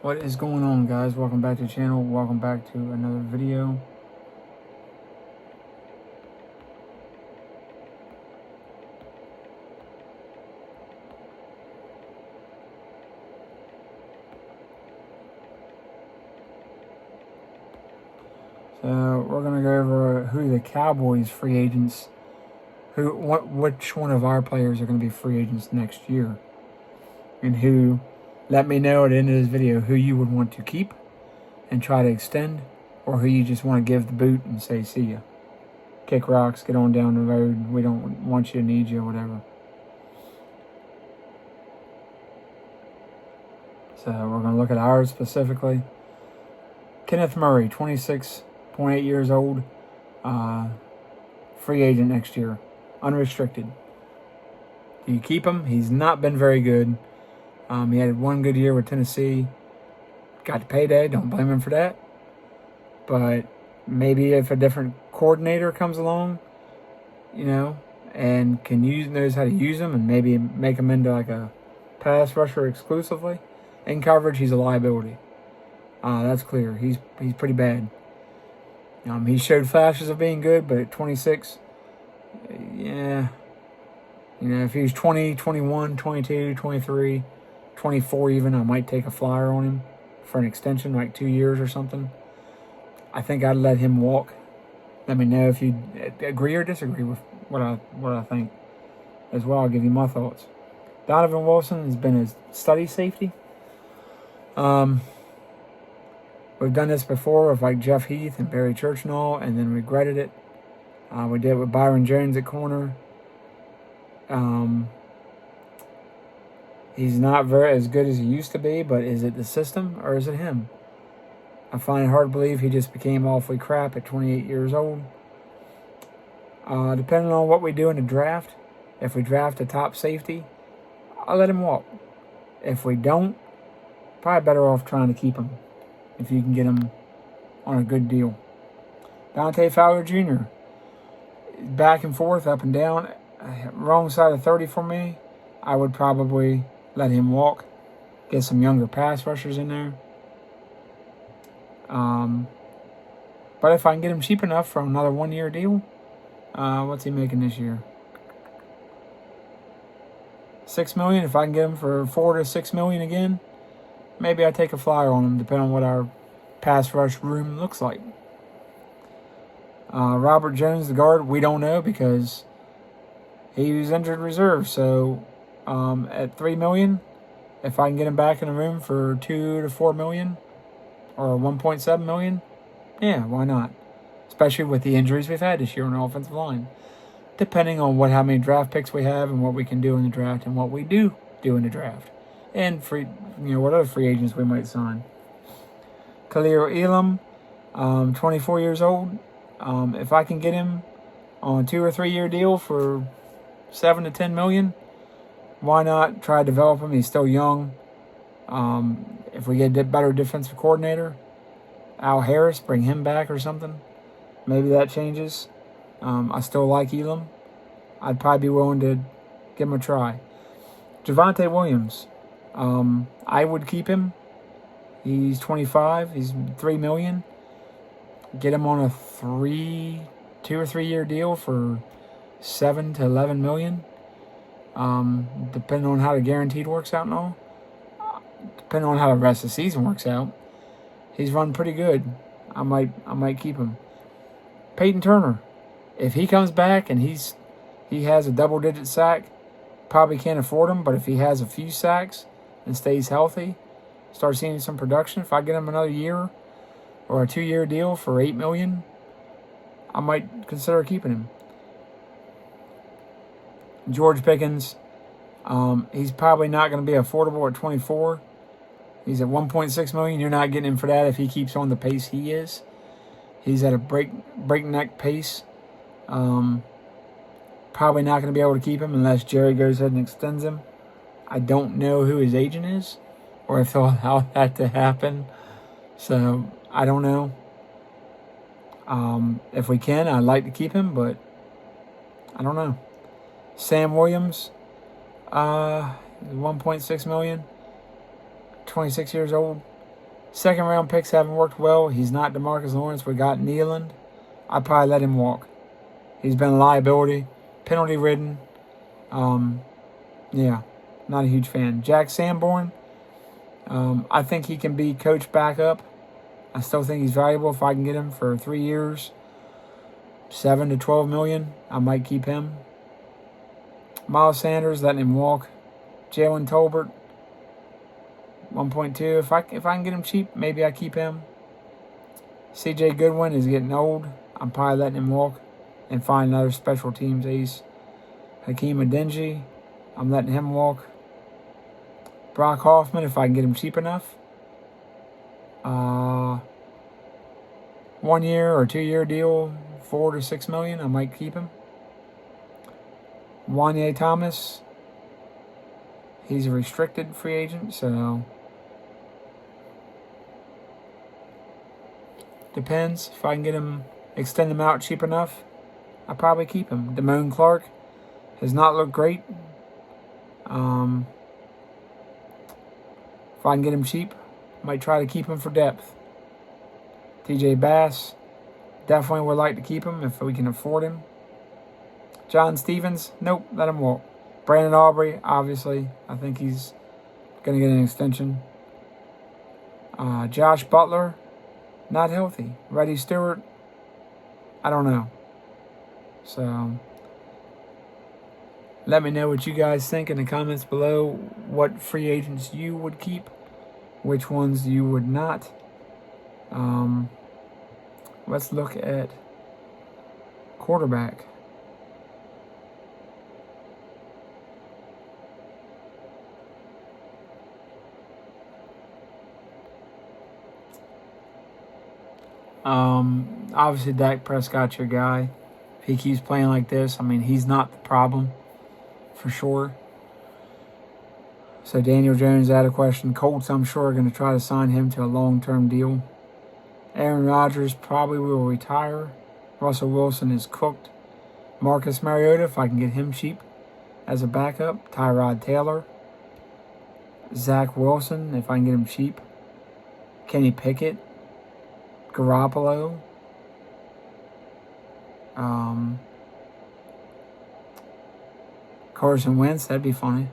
What is going on, guys? Welcome back to the channel. Welcome back to another video. So we're gonna go over who the Cowboys free agents, which one of our players are gonna be free agents next year, and who. Let me know at the end of this video who you would want to keep and try to extend, or who you just want to give the boot and say, see ya. Kick rocks, get on down the road. We don't want you, need you, whatever. So we're going to look at ours specifically. Kenneth Murray, 26.8 years old. Free agent next year. Unrestricted. Do you keep him? He's not been very good. He had one good year with Tennessee. Got the payday. Don't blame him for that. But maybe if a different coordinator comes along, and knows how to use him and maybe make him into like a pass rusher exclusively. In coverage, he's a liability. That's clear. He's pretty bad. He showed flashes of being good, but at 26, yeah. If he was 20, 21, 22, 23, 24 even, I might take a flyer on him for an extension, like 2 years or something. I think I'd let him walk. Let me know if you agree or disagree with what I think as well. I'll give you my thoughts. Donovan Wilson has been a study safety. We've done this before with like Jeff Heath and Barry Churchnall, and then regretted it. We did it with Byron Jones at corner. He's not as good as he used to be, but is it the system or is it him? I find it hard to believe he just became awfully crap at 28 years old. Depending on what we do in the draft, if we draft a top safety, I'll let him walk. If we don't, probably better off trying to keep him if you can get him on a good deal. Dante Fowler Jr. Back and forth, up and down. Wrong side of 30 for me. I would probably let him walk. Get some younger pass rushers in there. But if I can get him cheap enough for another 1 year deal, what's he making this year? $6 million. If I can get him for $4 to $6 million again, maybe I take a flyer on him, depending on what our pass rush room looks like. Robert Jones, the guard, we don't know because he was injured reserve. So at $3 million, if I can get him back in the room for $2 to $4 million or $1.7 million, yeah, why not? Especially with the injuries we've had this year on the offensive line. Depending on how many draft picks we have and what we can do in the draft and what we do in the draft. And what other free agents we might sign. Khalil Elam, 24 years old. If I can get him on a 2 or 3 year deal for $7 to $10 million, why not try to develop him? He's still young. If we get a better defensive coordinator, Al Harris, bring him back or something. Maybe that changes. I still like Elam. I'd probably be willing to give him a try. Javonte Williams. I would keep him. He's 25. He's $3 million. Get him on a 2 or 3 year deal for $7 to $11 million. Depending on how the guaranteed works out and all. Depending on how the rest of the season works out. He's run pretty good. I might keep him. Peyton Turner. If he comes back and he has a double-digit sack, probably can't afford him, but if he has a few sacks and stays healthy, start seeing some production, if I get him another year or a 2 year deal for $8 million, I might consider keeping him. George Pickens, he's probably not going to be affordable at 24. He's at $1.6 million. You're not getting him for that if he keeps on the pace he is. He's at a breakneck pace. Probably not going to be able to keep him unless Jerry goes ahead and extends him. I don't know who his agent is or if they'll allow that to happen. So, I don't know. If we can, I'd like to keep him, but I don't know. Sam Williams, $1.6 million, 26 years old. Second round picks haven't worked well. He's not DeMarcus Lawrence. We got Nealand. I'd probably let him walk. He's been a liability, penalty ridden. Yeah, not a huge fan. Jack Sanborn. I think he can be coach backup. I still think he's valuable. If I can get him for 3 years, 7 to 12 million, I might keep him. Miles Sanders, letting him walk. Jalen Tolbert, 1.2. If I can get him cheap, maybe I keep him. C.J. Goodwin is getting old. I'm probably letting him walk and find another special teams ace. Hakeem Adeniji, I'm letting him walk. Brock Hoffman, if I can get him cheap enough. 1 year or 2 year deal, 4 to 6 million, I might keep him. Wanye Thomas, he's a restricted free agent, so depends. If I can get him, extend him out cheap enough, I'll probably keep him. Damone Clark has not looked great. If I can get him cheap, might try to keep him for depth. TJ Bass, definitely would like to keep him if we can afford him. John Stevens, nope, let him walk. Brandon Aubrey, obviously, I think he's going to get an extension. Josh Butler, not healthy. Reddy Stewart, I don't know. So, let me know what you guys think in the comments below. What free agents you would keep, which ones you would not. Let's look at quarterback. Obviously Dak Prescott's your guy. If he keeps playing like this, I mean, he's not the problem for sure. So Daniel Jones out of question. Colts, I'm sure, are going to try to sign him to a long-term deal. Aaron Rodgers probably will retire. Russell Wilson is cooked. Marcus Mariota, if I can get him cheap as a backup. Tyrod Taylor. Zach Wilson, if I can get him cheap. Kenny Pickett. Garoppolo. Carson Wentz, that'd be funny.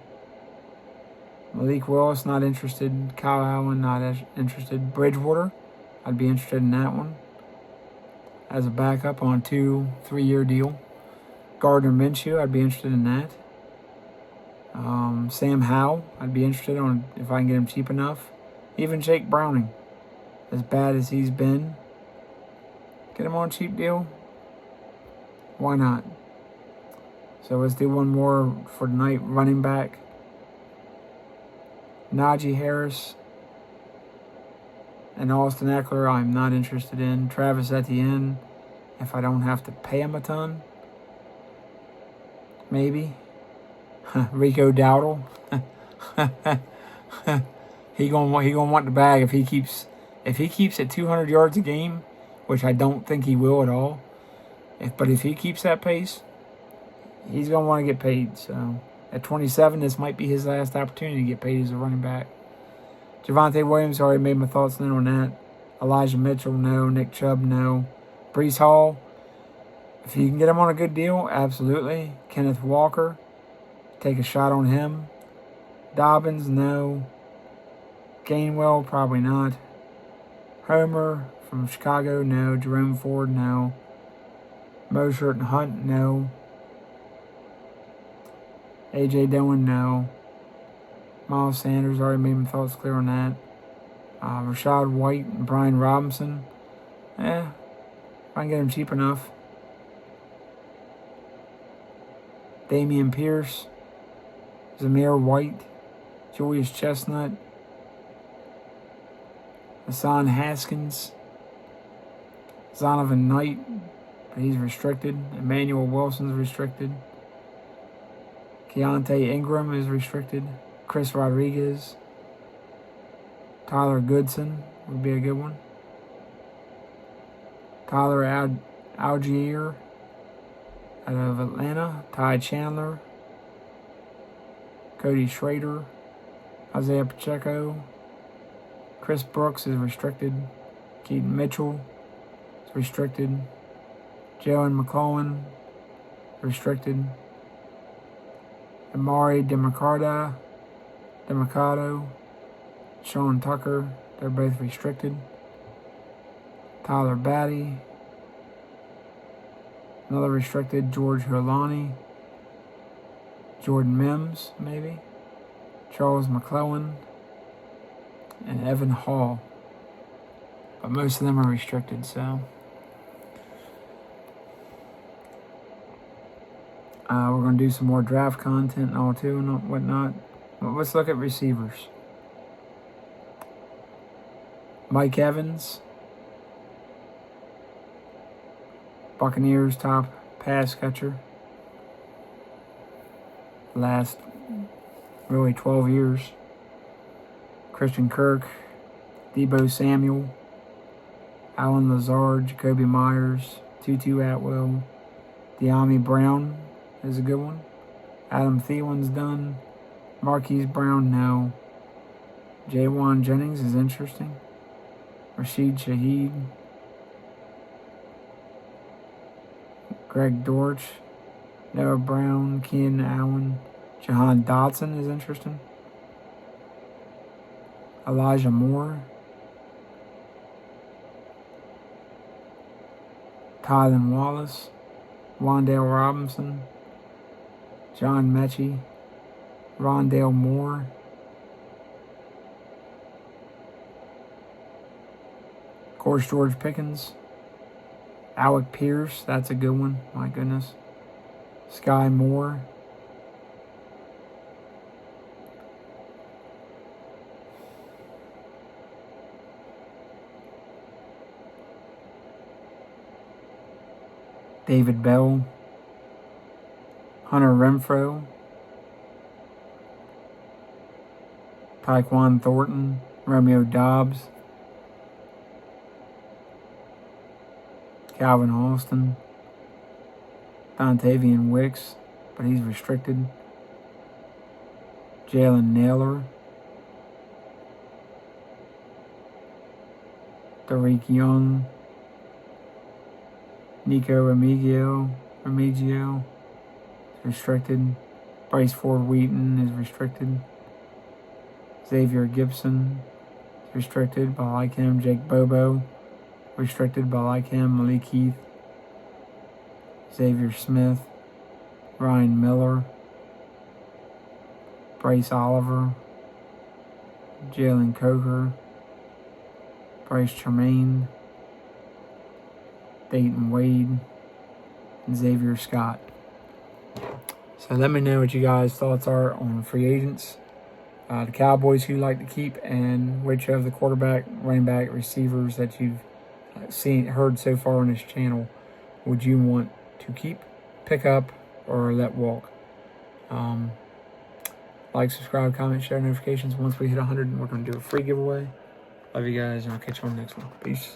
Malik Willis, not interested. Kyle Allen, not interested. Bridgewater, I'd be interested in that one as a backup on a 2-3 year deal. Gardner Minshew, I'd be interested in that. Sam Howell, I'd be interested on if I can get him cheap enough. Even Jake Browning, as bad as he's been, get him on a cheap deal. Why not? So let's do one more for tonight. Running back. Najee Harris and Austin Eckler, I'm not interested in. Travis Etienne, if I don't have to pay him a ton. Maybe. Rico Dowdle. he gonna want the bag if he keeps at 200 yards a game, which I don't think he will at all. But if he keeps that pace, he's gonna want to get paid. So at 27, this might be his last opportunity to get paid as a running back. Javonte Williams, already made my thoughts known on that. Elijah Mitchell, no. Nick Chubb, no. Breece Hall, if you can get him on a good deal, absolutely. Kenneth Walker, take a shot on him. Dobbins, no. Gainwell, probably not. Homer from Chicago, no. Jerome Ford, no. Mosher and Hunt, no. A.J. Dillon, no. Miles Sanders, already made my thoughts clear on that. Rashad White and Brian Robinson, if I can get him cheap enough. Damian Pierce, Zamir White, Julius Chestnut, Hassan Haskins, Zonovan Knight, but he's restricted. Emmanuel Wilson's restricted. Keontae Ingram is restricted. Chris Rodriguez. Tyler Goodson would be a good one. Tyler Algier out of Atlanta. Ty Chandler. Cody Schrader. Isaiah Pacheco. Chris Brooks is restricted. Keaton Mitchell is restricted. Jalen McClellan, restricted. Amari Demercado, Sean Tucker, they're both restricted. Tyler Batty, another restricted. George Holani, Jordan Mims, maybe. Charles McClellan, and Evan Hall. But most of them are restricted, so. We're going to do some more draft content and all too and whatnot. But let's look at receivers. Mike Evans, Buccaneers top pass catcher. Last really 12 years. Christian Kirk, Deebo Samuel, Alan Lazard, Jacoby Myers, Tutu Atwell, De'Ami Brown is a good one. Adam Thielen's done. Marquise Brown, no. Jawan Jennings is interesting. Rashid Shaheed. Greg Dortch. Noah Brown. Keenan Allen. Jahan Dotson is interesting. Elijah Moore. Tylen Wallace. Wan'Dale Robinson. John Mechie. Rondale Moore. Of course, George Pickens. Alec Pierce, that's a good one. My goodness. Sky Moore. David Bell. Hunter Renfrow. Tyquan Thornton. Romeo Dobbs. Calvin Austin. Dontavian Wicks, but he's restricted. Jalen Naylor. Tariq Young. Nico Remigio, restricted. Bryce Ford Wheaton is restricted. Xavier Gibson is restricted, but I like him. Jake Bobo, restricted, but I like him. Malik Heath. Xavier Smith. Ryan Miller. Bryce Oliver. Jalen Coker. Bryce Tremaine. Dayton Wade. And Xavier Scott. So let me know what you guys' thoughts are on free agents. The Cowboys who you like to keep, and which of the quarterback, running back, receivers that you've heard so far on this channel would you want to keep, pick up, or let walk. Like, subscribe, comment, share notifications. Once we hit 100, we're going to do a free giveaway. Love you guys, and I'll catch you on the next one. Peace.